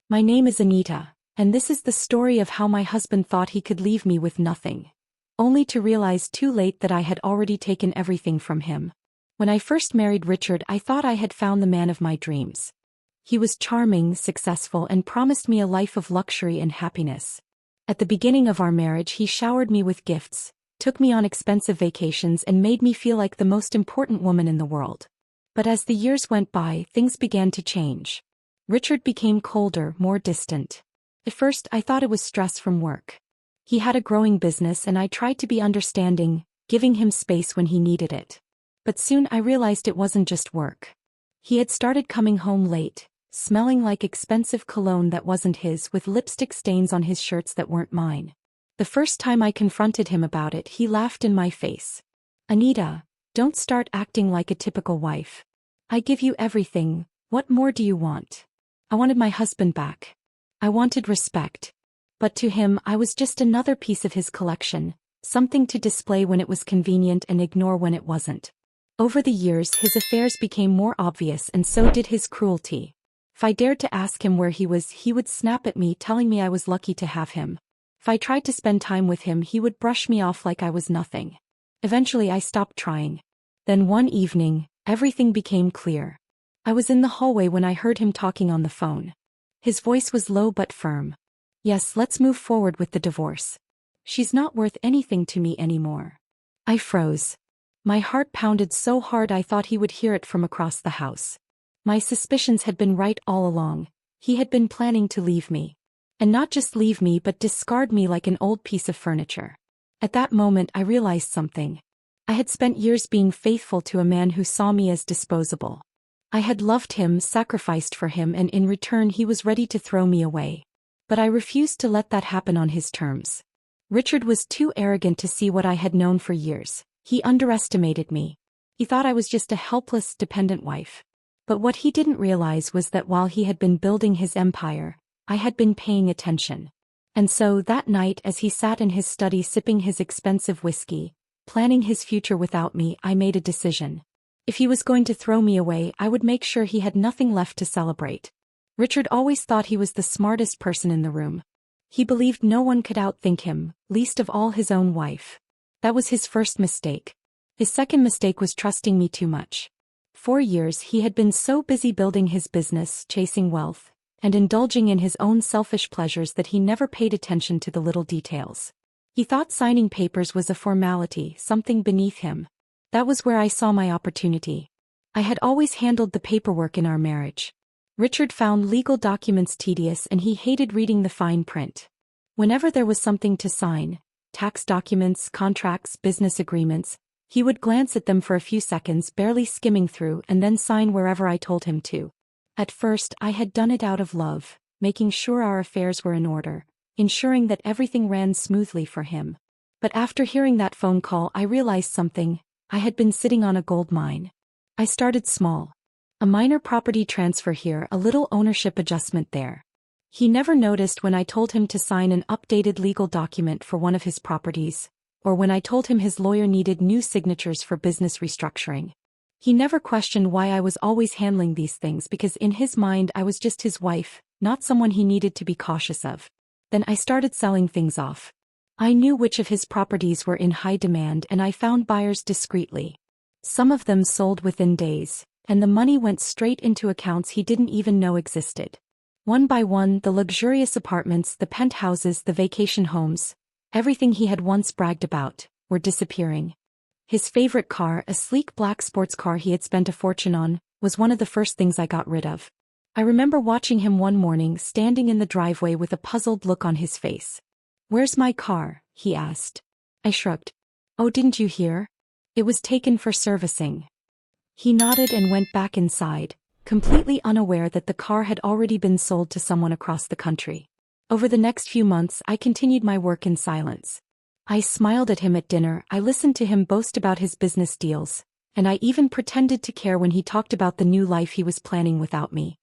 My name is Anita, and this is the story of how my husband thought he could leave me with nothing, only to realize too late that I had already taken everything from him. When I first married Richard, I thought I had found the man of my dreams. He was charming, successful, and promised me a life of luxury and happiness. At the beginning of our marriage, he showered me with gifts, took me on expensive vacations, and made me feel like the most important woman in the world. But as the years went by, things began to change. Richard became colder, more distant. At first, I thought it was stress from work. He had a growing business, and I tried to be understanding, giving him space when he needed it. But soon I realized it wasn't just work. He had started coming home late, smelling like expensive cologne that wasn't his, with lipstick stains on his shirts that weren't mine. The first time I confronted him about it, he laughed in my face. "Anita, don't start acting like a typical wife. I give you everything, what more do you want?" I wanted my husband back. I wanted respect. But to him, I was just another piece of his collection, something to display when it was convenient and ignore when it wasn't. Over the years, his affairs became more obvious, and so did his cruelty. If I dared to ask him where he was, he would snap at me, telling me I was lucky to have him. If I tried to spend time with him, he would brush me off like I was nothing. Eventually, I stopped trying. Then one evening, everything became clear. I was in the hallway when I heard him talking on the phone. His voice was low but firm. "Yes, let's move forward with the divorce. She's not worth anything to me anymore." I froze. My heart pounded so hard I thought he would hear it from across the house. My suspicions had been right all along. He had been planning to leave me. And not just leave me, but discard me like an old piece of furniture. At that moment, I realized something. I had spent years being faithful to a man who saw me as disposable. I had loved him, sacrificed for him, and in return he was ready to throw me away. But I refused to let that happen on his terms. Richard was too arrogant to see what I had known for years. He underestimated me. He thought I was just a helpless, dependent wife. But what he didn't realize was that while he had been building his empire, I had been paying attention. And so that night, as he sat in his study sipping his expensive whiskey, planning his future without me, I made a decision. If he was going to throw me away, I would make sure he had nothing left to celebrate. Richard always thought he was the smartest person in the room. He believed no one could outthink him, least of all his own wife. That was his first mistake. His second mistake was trusting me too much. For years he had been so busy building his business, chasing wealth, and indulging in his own selfish pleasures that he never paid attention to the little details. He thought signing papers was a formality, something beneath him. That was where I saw my opportunity. I had always handled the paperwork in our marriage. Richard found legal documents tedious, and he hated reading the fine print. Whenever there was something to sign, tax documents, contracts, business agreements, he would glance at them for a few seconds, barely skimming through, and then sign wherever I told him to. At first, I had done it out of love, making sure our affairs were in order, ensuring that everything ran smoothly for him. But after hearing that phone call, I realized something. I had been sitting on a gold mine. I started small. A minor property transfer here, a little ownership adjustment there. He never noticed when I told him to sign an updated legal document for one of his properties, or when I told him his lawyer needed new signatures for business restructuring. He never questioned why I was always handling these things, because in his mind I was just his wife, not someone he needed to be cautious of. Then I started selling things off. I knew which of his properties were in high demand, and I found buyers discreetly. Some of them sold within days, and the money went straight into accounts he didn't even know existed. One by one, the luxurious apartments, the penthouses, the vacation homes, everything he had once bragged about, were disappearing. His favorite car, a sleek black sports car he had spent a fortune on, was one of the first things I got rid of. I remember watching him one morning standing in the driveway with a puzzled look on his face. "Where's my car?" he asked. I shrugged. "Oh, didn't you hear? It was taken for servicing." He nodded and went back inside, completely unaware that the car had already been sold to someone across the country. Over the next few months, I continued my work in silence. I smiled at him at dinner, I listened to him boast about his business deals, and I even pretended to care when he talked about the new life he was planning without me.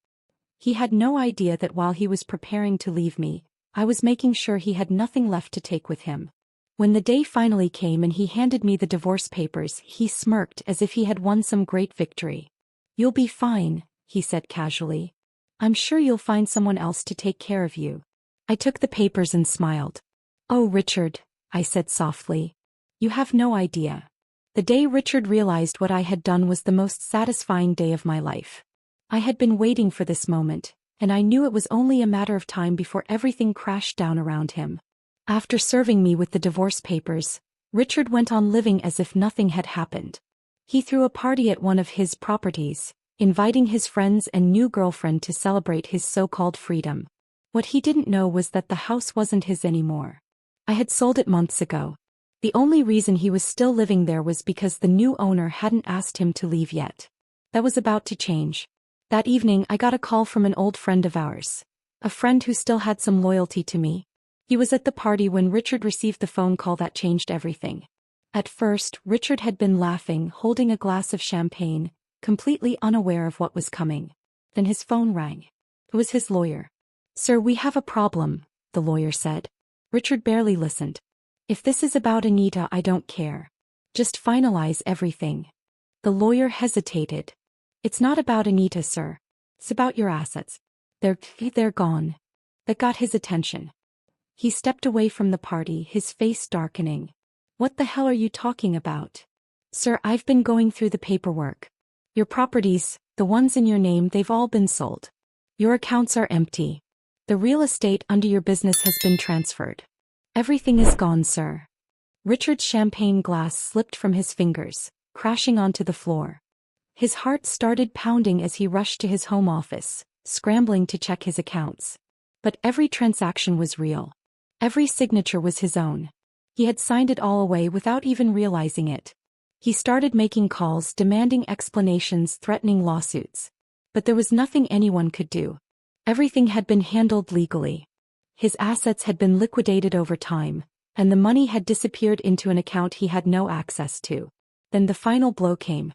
He had no idea that while he was preparing to leave me, I was making sure he had nothing left to take with him. When the day finally came and he handed me the divorce papers, he smirked as if he had won some great victory. "You'll be fine," he said casually. I'm sure you'll find someone else to take care of you. I took the papers and smiled. Oh, Richard, I said softly. You have no idea. The day Richard realized what I had done was the most satisfying day of my life. I had been waiting for this moment, and I knew it was only a matter of time before everything crashed down around him. After serving me with the divorce papers, Richard went on living as if nothing had happened. He threw a party at one of his properties, inviting his friends and new girlfriend to celebrate his so-called freedom. What he didn't know was that the house wasn't his anymore. I had sold it months ago. The only reason he was still living there was because the new owner hadn't asked him to leave yet. That was about to change. That evening I got a call from an old friend of ours. A friend who still had some loyalty to me. He was at the party when Richard received the phone call that changed everything. At first, Richard had been laughing, holding a glass of champagne, completely unaware of what was coming. Then his phone rang. It was his lawyer. "Sir, we have a problem," the lawyer said. Richard barely listened. "If this is about Anita, I don't care. Just finalize everything." The lawyer hesitated. "It's not about Anita, sir. It's about your assets. They're gone." That got his attention. He stepped away from the party, his face darkening. "What the hell are you talking about?" "Sir, I've been going through the paperwork. Your properties, the ones in your name, they've all been sold. Your accounts are empty. The real estate under your business has been transferred. Everything is gone, sir." Richard's champagne glass slipped from his fingers, crashing onto the floor. His heart started pounding as he rushed to his home office, scrambling to check his accounts. But every transaction was real. Every signature was his own. He had signed it all away without even realizing it. He started making calls, demanding explanations, threatening lawsuits. But there was nothing anyone could do. Everything had been handled legally. His assets had been liquidated over time, and the money had disappeared into an account he had no access to. Then the final blow came.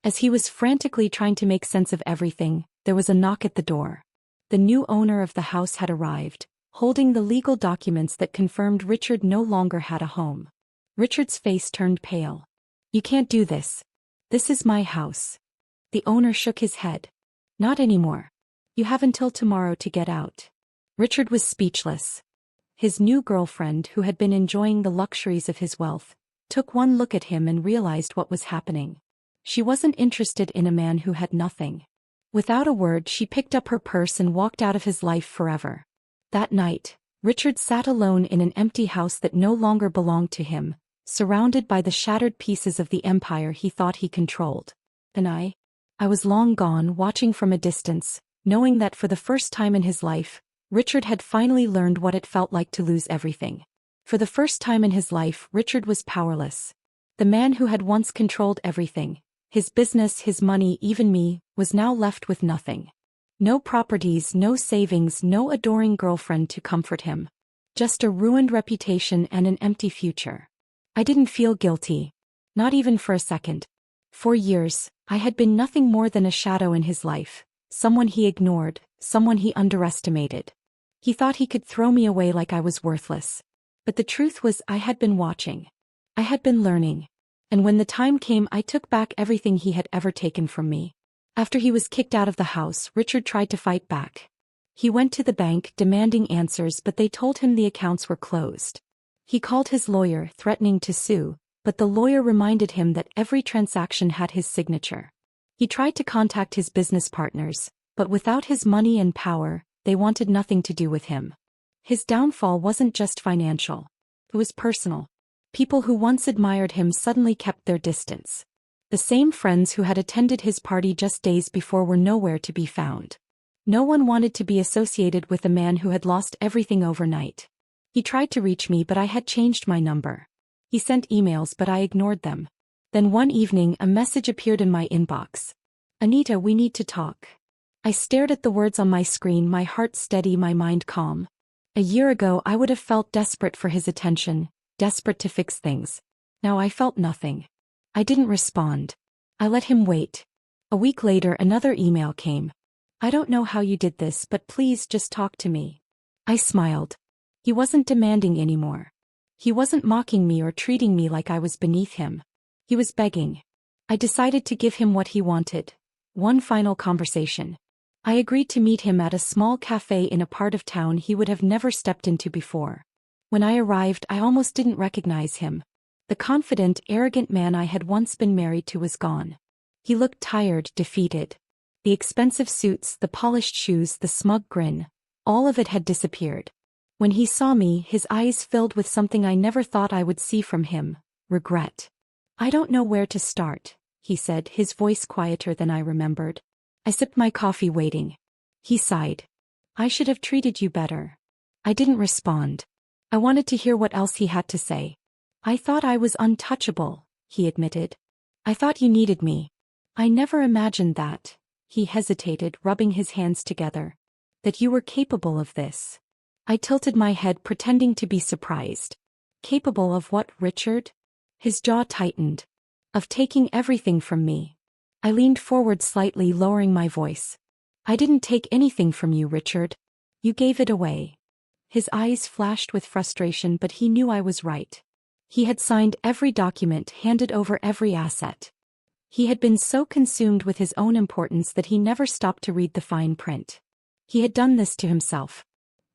As he was frantically trying to make sense of everything, there was a knock at the door. The new owner of the house had arrived, holding the legal documents that confirmed Richard no longer had a home. Richard's face turned pale. "You can't do this. This is my house." The owner shook his head. "Not anymore. You have until tomorrow to get out." Richard was speechless. His new girlfriend, who had been enjoying the luxuries of his wealth, took one look at him and realized what was happening. She wasn't interested in a man who had nothing. Without a word, she picked up her purse and walked out of his life forever. That night, Richard sat alone in an empty house that no longer belonged to him, surrounded by the shattered pieces of the empire he thought he controlled. And I was long gone, watching from a distance, knowing that for the first time in his life, Richard had finally learned what it felt like to lose everything. For the first time in his life, Richard was powerless. The man who had once controlled everything, his business, his money, even me, was now left with nothing. No properties, no savings, no adoring girlfriend to comfort him. Just a ruined reputation and an empty future. I didn't feel guilty. Not even for a second. For years, I had been nothing more than a shadow in his life, someone he ignored, someone he underestimated. He thought he could throw me away like I was worthless. But the truth was, I had been watching. I had been learning. And when the time came, I took back everything he had ever taken from me. After he was kicked out of the house, Richard tried to fight back. He went to the bank, demanding answers, but they told him the accounts were closed. He called his lawyer, threatening to sue, but the lawyer reminded him that every transaction had his signature. He tried to contact his business partners, but without his money and power, they wanted nothing to do with him. His downfall wasn't just financial. It was personal. People who once admired him suddenly kept their distance. The same friends who had attended his party just days before were nowhere to be found. No one wanted to be associated with a man who had lost everything overnight. He tried to reach me, but I had changed my number. He sent emails, but I ignored them. Then one evening, a message appeared in my inbox. "Anita, we need to talk." I stared at the words on my screen, my heart steady, my mind calm. A year ago, I would have felt desperate for his attention, desperate to fix things. Now I felt nothing. I didn't respond. I let him wait. A week later, another email came. "I don't know how you did this, but please just talk to me." I smiled. He wasn't demanding anymore. He wasn't mocking me or treating me like I was beneath him. He was begging. I decided to give him what he wanted, One final conversation. I agreed to meet him at a small cafe in a part of town he would have never stepped into before. When I arrived, I almost didn't recognize him. The confident, arrogant man I had once been married to was gone. He looked tired, defeated. The expensive suits, the polished shoes, the smug grin, all of it had disappeared. When he saw me, his eyes filled with something I never thought I would see from him: regret. "I don't know where to start," he said, his voice quieter than I remembered. I sipped my coffee, waiting. He sighed. "I should have treated you better." I didn't respond. I wanted to hear what else he had to say. "I thought I was untouchable," he admitted. "I thought you needed me." "I never imagined that." He hesitated, rubbing his hands together. "That you were capable of this." I tilted my head, pretending to be surprised. "Capable of what, Richard?" His jaw tightened. "Of taking everything from me." I leaned forward slightly, lowering my voice. "I didn't take anything from you, Richard. You gave it away." His eyes flashed with frustration, but he knew I was right. He had signed every document, handed over every asset. He had been so consumed with his own importance that he never stopped to read the fine print. He had done this to himself.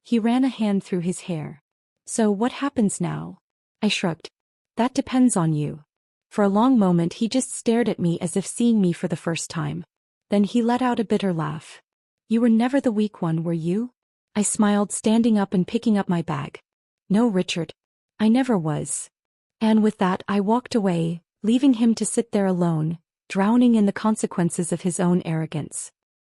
He ran a hand through his hair. "So what happens now?" I shrugged. "That depends on you." For a long moment he just stared at me as if seeing me for the first time. Then he let out a bitter laugh. "You were never the weak one, were you?" I smiled, standing up and picking up my bag. "No, Richard. I never was." And with that I walked away, leaving him to sit there alone, drowning in the consequences of his own arrogance.